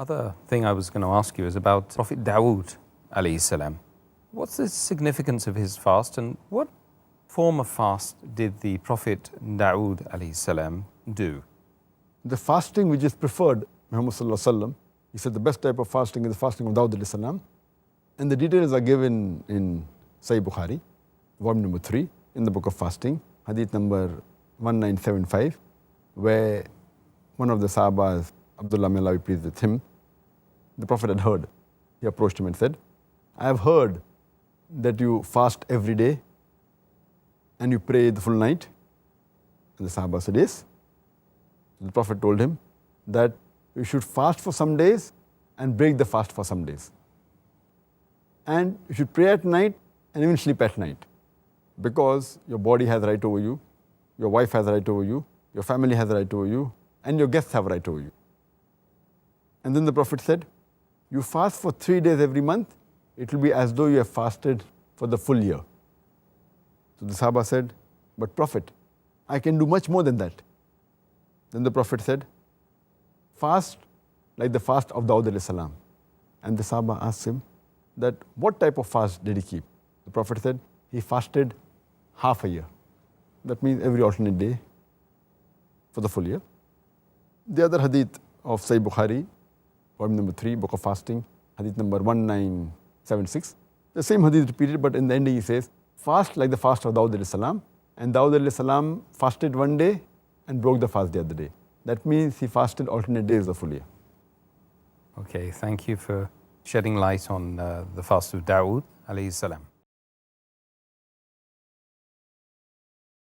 Other thing I was going to ask you is about Prophet Dawood alayhi salam. What's the significance of his fast, and what form of fast did the Prophet Dawood alayhi salam do? The fasting which is preferred, Muhammad sallallahu alaihi wasallam, he said the best type of fasting is the fasting of Dawood alayhi salam. And the details are given in Sahih Bukhari, volume number 3, in the book of fasting, Hadith number 1975, where one of the Sahabas, Abdullah may Allah be pleased with him, the Prophet had heard. He approached him and said, I have heard that you fast every day and you pray the full night. And the Sahaba said, yes. The Prophet told him that you should fast for some days and break the fast for some days. And you should pray at night and even sleep at night, because your body has right over you, your wife has right over you, your family has right over you, and your guests have right over you. And then the Prophet said, you fast for 3 days every month, it will be as though you have fasted for the full year. So the Sahaba said, but Prophet, I can do much more than that. Then the Prophet said, fast like the fast of Dawood alayhi salam. And the Sahaba asked him that what type of fast did he keep? The Prophet said, he fasted half a year. That means every alternate day for the full year. The other hadith of Sahih Bukhari, volume number 3, book of fasting, hadith number 1976. The same hadith repeated, but in the ending he says, fast like the fast of Dawood alayhi salam. And Dawood alayhi salam fasted one day and broke the fast the other day. That means he fasted alternate days the full year. Okay, thank you for shedding light on the fast of Dawood alayhi salam.